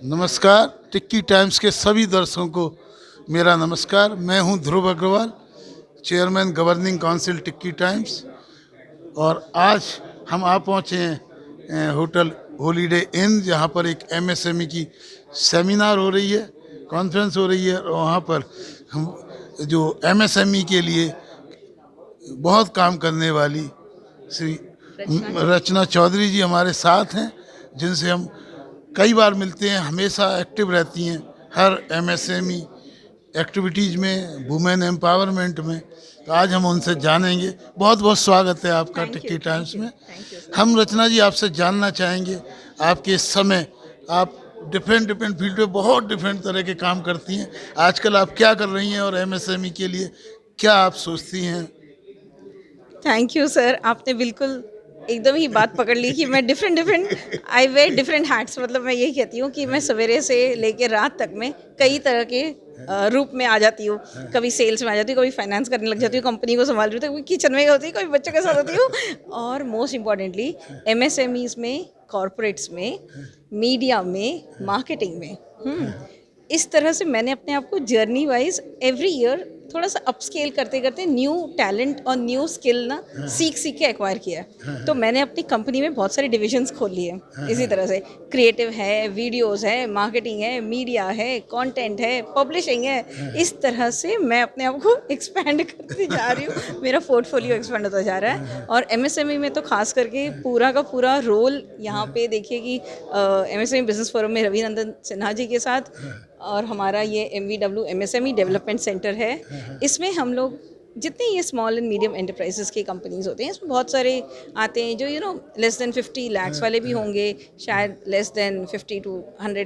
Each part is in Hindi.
नमस्कार। टिक्की टाइम्स के सभी दर्शकों को मेरा नमस्कार। मैं हूं ध्रुव अग्रवाल, चेयरमैन गवर्निंग काउंसिल टिक्की टाइम्स। और आज हम आ पहुंचे हैं होटल हॉलीडे इन, जहां पर एक एमएसएमई की सेमिनार हो रही है, कॉन्फ्रेंस हो रही है। और वहां पर हम जो एमएसएमई के लिए बहुत काम करने वाली श्री रचना चौधरी जी हमारे साथ हैं, जिनसे हम कई बार मिलते हैं, हमेशा एक्टिव रहती हैं हर एमएसएमई एक्टिविटीज़ में, वुमेन एम्पावरमेंट में। तो आज हम उनसे जानेंगे। बहुत बहुत स्वागत है आपका टिक्की टाइम्स में। हम रचना जी आपसे जानना चाहेंगे, आपके इस समय आप डिफरेंट फील्ड पे बहुत डिफरेंट तरह के काम करती हैं। आजकल आप क्या कर रही हैं और एमएसएमई के लिए क्या आप सोचती हैं? थैंक यू सर, आपने बिल्कुल एकदम ही बात पकड़ ली कि मैं different I wear different hats. मतलब मैं यही कहती हूँ कि मैं सवेरे से लेकर रात तक में कई तरह के रूप में आ जाती हूँ। कभी सेल्स में आ जाती हूँ, कभी फाइनेंस करने लग जाती हूँ, कंपनी को संभाल रही हूँ, कभी किचन में होती हूँ, कभी बच्चों के साथ होती हूँ, और मोस्ट इम्पॉर्टेंटली एमएसएमईज में, कॉरपोरेट्स में, मीडिया में, मार्केटिंग में। इस तरह से मैंने अपने आप को जर्नी वाइज एवरी ईयर थोड़ा सा अपस्केल करते करते न्यू टैलेंट और न्यू स्किल ना सीख के एक्वायर किया है। तो मैंने अपनी कंपनी में बहुत सारी डिविजन्स खोल लिए हैं। इसी तरह से क्रिएटिव है, वीडियोस है, मार्केटिंग है, मीडिया है, कंटेंट है, पब्लिशिंग है। इस तरह से मैं अपने आप को एक्सपैंड करती जा रही हूँ। मेरा पोर्टफोलियो एक्सपैंड होता जा रहा है। और एमएसएमई में तो खास करके पूरा का पूरा रोल यहाँ पे देखिए कि एमएसएमई बिजनेस फोरम में रविनंदन सिन्हा जी के साथ, और हमारा ये MVW एमएसएमई डेवलपमेंट सेंटर है। इसमें हम लोग जितने ये स्मॉल एंड मीडियम एंटरप्राइजेस की कंपनीज होते हैं, इसमें बहुत सारे आते हैं जो लेस देन 50 लाख्स वाले भी होंगे, शायद लेस देन 50 to 100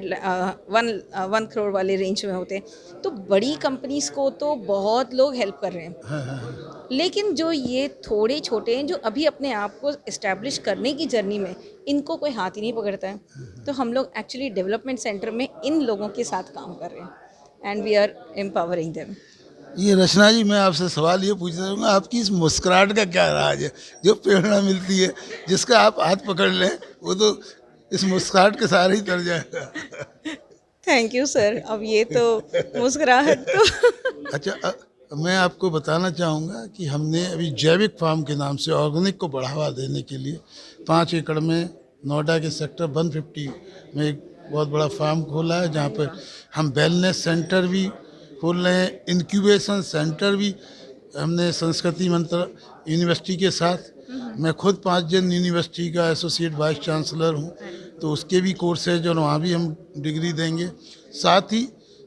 1 करोड़ वाले रेंज में होते हैं। तो बड़ी कंपनीज को तो बहुत लोग हेल्प कर रहे हैं, लेकिन जो ये थोड़े छोटे हैं जो अभी अपने आप को इस्टेब्लिश करने की जर्नी में, इनको कोई हाथ ही नहीं पकड़ता है। तो हम लोग एक्चुअली डेवलपमेंट सेंटर में इन लोगों के साथ काम कर रहे हैं and we are empowering them. ये रचना जी, मैं आपसे सवाल ये पूछना चाहूँगा, आपकी इस मुस्कुराहट का क्या राज है जो प्रेरणा मिलती है? जिसका आप हाथ पकड़ लें वो तो इस मुस्कुराहट के सहारे ही तर जाएगा। Thank you sir. अब ये तो मुस्कुराहट तो अच्छा, मैं आपको बताना चाहूँगा कि हमने अभी जैविक फार्म के नाम से ऑर्गेनिक को बढ़ावा देने के लिए 5 एकड़ में नोएडा के सेक्टर 150 में एक बहुत बड़ा फार्म खोला है, जहाँ पर हम वेलनेस सेंटर भी खोल रहे हैं, इंक्यूबेशन सेंटर भी हमने संस्कृति मंत्र यूनिवर्सिटी के साथ। मैं खुद 5 जन यूनिवर्सिटी का एसोसिएट वाइस चांसलर हूँ, तो उसके भी कोर्सेज और वहाँ भी हम डिग्री देंगे। साथ ही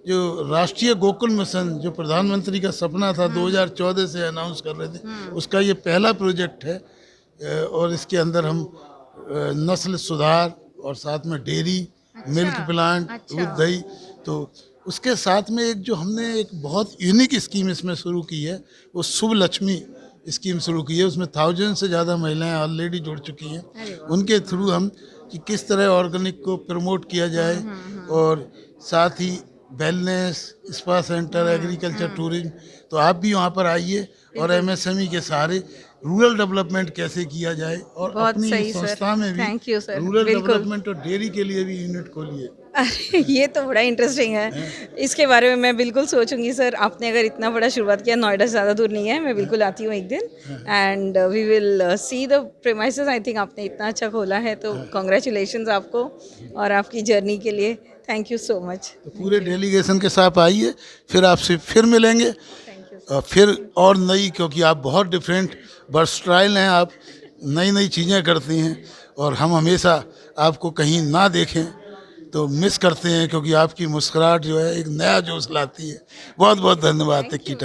जो राष्ट्रीय गोकुल मिशन, जो प्रधानमंत्री का सपना था 2014 से अनाउंस कर रहे थे, उसका ये पहला प्रोजेक्ट है। और इसके अंदर हम नस्ल सुधार और साथ में डेयरी, मिल्क प्लांट, दूध दही, तो उसके साथ में एक जो हमने एक बहुत यूनिक स्कीम इसमें शुरू की है, वो शुभ लक्ष्मी स्कीम शुरू की है। उसमें 1000 से ज़्यादा महिलाएं ऑलरेडी जुड़ चुकी हैं। उनके थ्रू हम कि किस तरह ऑर्गेनिक को प्रमोट किया जाए, और साथ ही wellness, spa centre, agriculture, tourism. तो आप भी वहाँ पर आइए और एमएसएमई के सहारे रूरल डेवलपमेंट कैसे किया जाए, और बहुत अपनी सही संस्था में भी थैंक यू सर, रूरल बिल्कुल। डेवलपमेंट और डेयरी के लिए भी यूनिट खोलिए। अरे ये तो बड़ा इंटरेस्टिंग है। इसके बारे में मैं बिल्कुल सोचूंगी सर। आपने अगर इतना बड़ा शुरुआत किया, नोएडा से ज़्यादा दूर नहीं है, मैं बिल्कुल आती हूँ एक दिन and we will see the premises. I think आपने इतना अच्छा खोला है, तो कॉन्ग्रेचुलेशंस आपको और आपकी जर्नी के लिए। Thank you so much. तो पूरे डेलीगेशन के साथ आइए, फिर आपसे फिर मिलेंगे। Thank you. फिर और नई, क्योंकि आप बहुत डिफरेंट वर्सटाइल हैं, आप नई चीज़ें करती हैं, और हम हमेशा आपको कहीं ना देखें तो मिस करते हैं, क्योंकि आपकी मुस्कुराहट जो है एक नया जोश लाती है। बहुत बहुत धन्यवाद टिक्की टाइम।